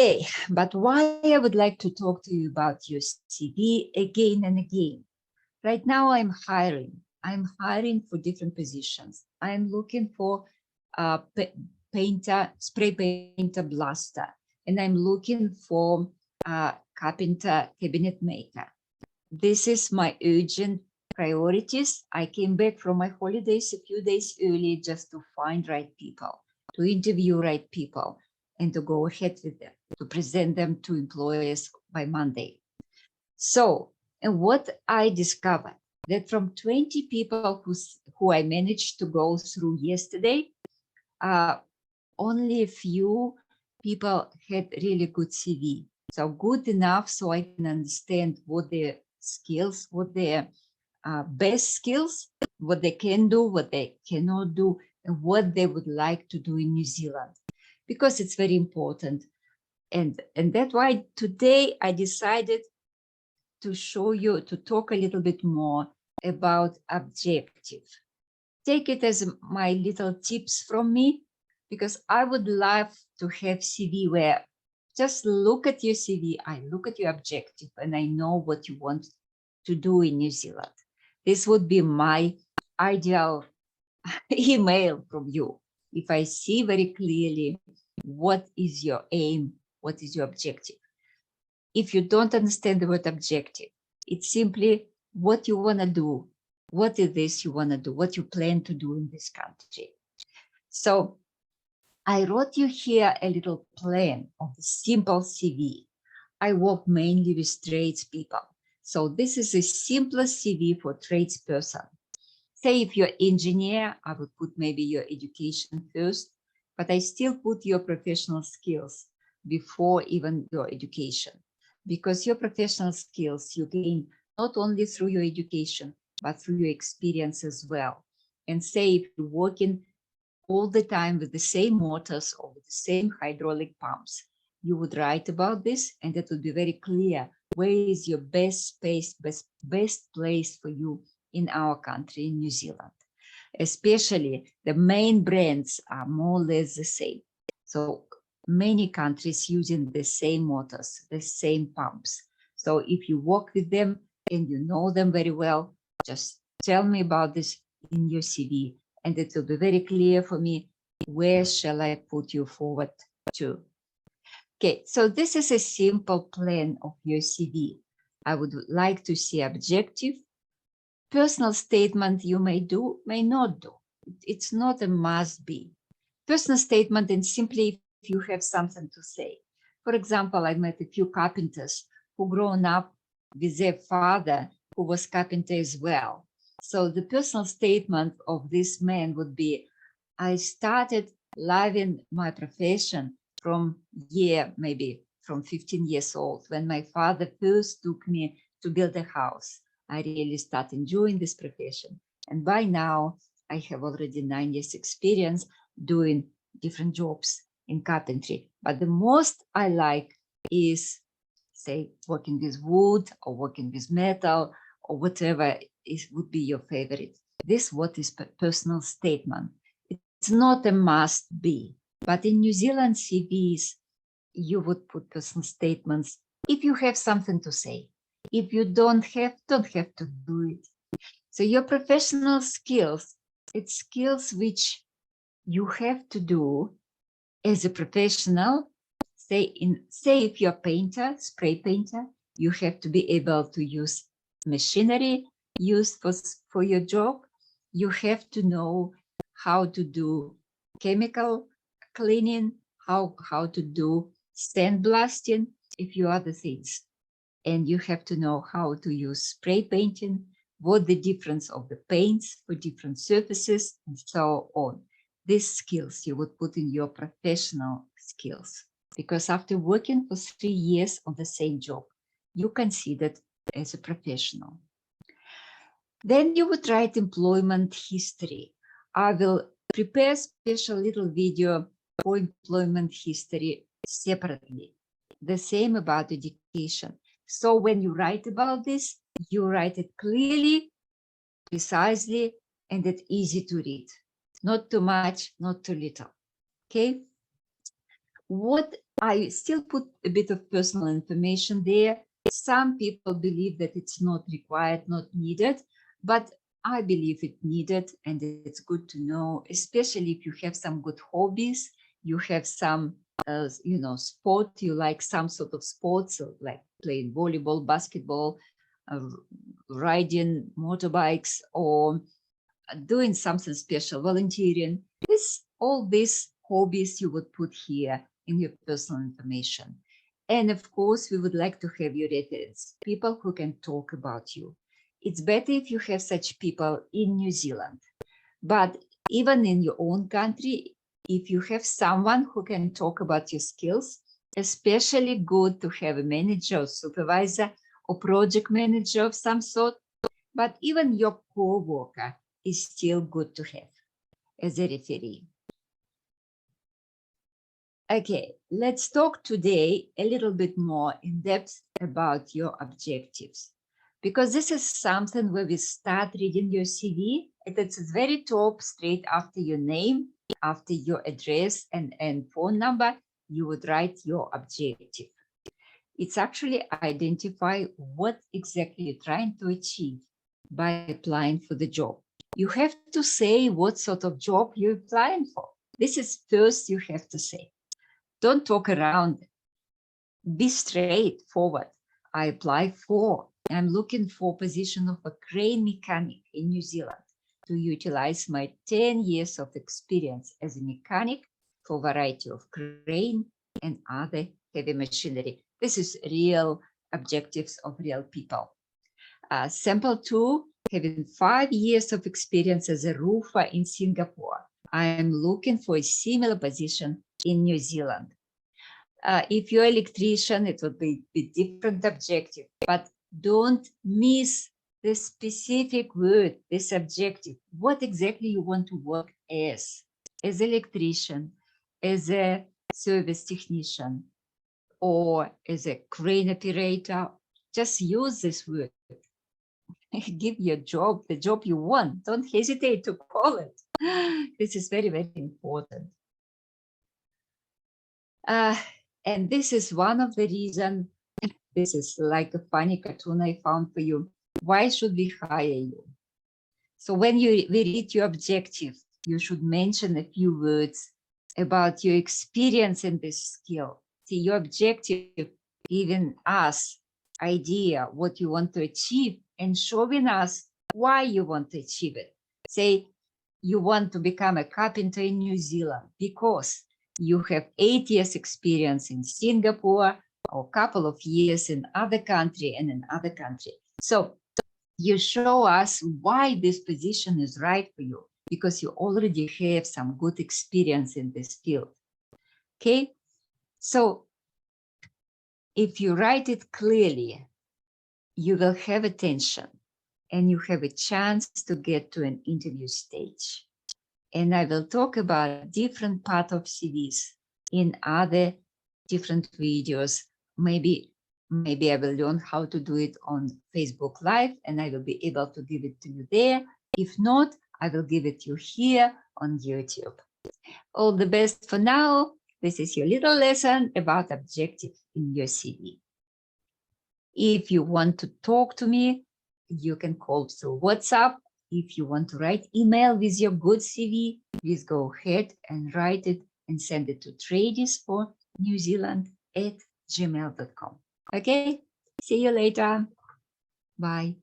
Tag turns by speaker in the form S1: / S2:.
S1: Okay, but why I would like to talk to you about your CV again and again. Right now I'm hiring. I'm hiring for different positions. I'm looking for painter, spray painter, blaster, and I'm looking for carpenter, cabinet maker. This is my urgent priorities. I came back from my holidays a few days early just to find right people, to interview right people, and to go ahead with them, to present them to employers by Monday. So, and what I discovered, that from 20 people who I managed to go through yesterday, only a few people had really good CV. So good enough so I can understand what their skills, what their best skills, what they can do, what they cannot do, and what they would like to do in New Zealand, because it's very important. And that's why today I decided to show you, to talk a little bit more about objective. Take it as my little tips from me, because I would love to have CV where just look at your CV, I look at your objective, and I know what you want to do in New Zealand. This would be my ideal email from you. If I see very clearly what is your aim, what is your objective. If you don't understand the word objective, it's simply what you want to do. What is this you want to do? What you plan to do in this country? So I wrote you here a little plan of the simple CV. I work mainly with tradespeople. So this is a simplest CV for tradesperson. Say if you're engineer, I would put maybe your education first, but I still put your professional skills before even your education, because your professional skills you gain not only through your education, but through your experience as well. And say if you're working all the time with the same motors or with the same hydraulic pumps, you would write about this, and it would be very clear where is your best space, best place for you in our country, in New Zealand. Especially the main brands are more or less the same. So many countries using the same motors, the same pumps. So if you work with them and you know them very well, just tell me about this in your CV, and it will be very clear for me where shall I put you forward to. Okay, so this is a simple plan of your CV. I would like to see objective. Personal statement you may do, may not do. It's not a must be. Personal statement, and simply if you have something to say. For example, I met a few carpenters who grown up with their father who was carpenter as well. So the personal statement of this man would be, I started loving my profession from maybe from 15 years old, when my father first took me to build a house. I really started enjoying this profession. And by now, I have already 9 years experience doing different jobs in carpentry. But the most I like is, say, working with wood or working with metal or whatever would be your favorite. This what is personal statement. It's not a must be, but in New Zealand CVs, you would put personal statements if you have something to say. If you don't have to do it. So your professional skills, it's skills which you have to do as a professional. Say if you're a painter, spray painter, you have to be able to use machinery used for your job. You have to know how to do chemical cleaning, how to do sandblasting, a few other things. And you have to know how to use spray painting, what the difference of the paints for different surfaces, and so on. These skills you would put in your professional skills, because after working for 3 years on the same job, you considered as a professional. Then you would write employment history. I will prepare a special little video for employment history separately. The same about education. So when you write about this, you write it clearly, precisely, and it's easy to read. Not too much, not too little. Okay? What I still put a bit of personal information there. Some people believe that it's not required, not needed, but I believe it needed, and it's good to know, especially if you have some good hobbies, you have some, sport, you like some sort of sports, like playing volleyball, basketball, riding motorbikes, or doing something special, volunteering. All these hobbies you would put here in your personal information. And of course, we would like to have your reference, people who can talk about you. It's better if you have such people in New Zealand. But even in your own country, if you have someone who can talk about your skills, especially good to have a manager or supervisor or project manager of some sort, but even your co-worker is still good to have as a referee. Okay, let's talk today a little bit more in depth about your objectives, because this is something where we start reading your CV. It's at the very top, straight after your name, after your address and phone number, you would write your objective. It's actually identify what exactly you're trying to achieve by applying for the job. You have to say what sort of job you're applying for. This is first you have to say. Don't talk around. Be straightforward. I apply for, I'm looking for position of a crane mechanic in New Zealand to utilize my 10 years of experience as a mechanic for variety of crane and other heavy machinery. This is real objectives of real people. Sample 2, having 5 years of experience as a roofer in Singapore. I am looking for a similar position in New Zealand. If you're an electrician, it would be a different objective, but don't miss the specific word, this objective. What exactly you want to work as electrician, as a service technician, or as a crane operator. Just use this word. Give your job the job you want. Don't hesitate to call it. This is very, very important. And this is one of the reasons, this is like a funny cartoon I found for you. Why should we hire you? So when we read your objective, you should mention a few words about your experience in this skill. See, your objective giving us idea what you want to achieve and showing us why you want to achieve it. Say you want to become a carpenter in New Zealand because you have 8 years experience in Singapore or a couple of years in other country and in other country. So you show us why this position is right for you because you already have some good experience in this field. Okay, so if you write it clearly, you will have attention and you have a chance to get to an interview stage. And I will talk about different part of CVs in other different videos. Maybe I will learn how to do it on Facebook Live and I will be able to give it to you there. If not, I will give it to you here on YouTube. All the best for now. This is your little lesson about objective in your CV. If you want to talk to me, you can call through WhatsApp. If you want to write email with your good CV, please go ahead and write it and send it to tradiesfornewzealand@gmail.com. Okay, see you later. Bye.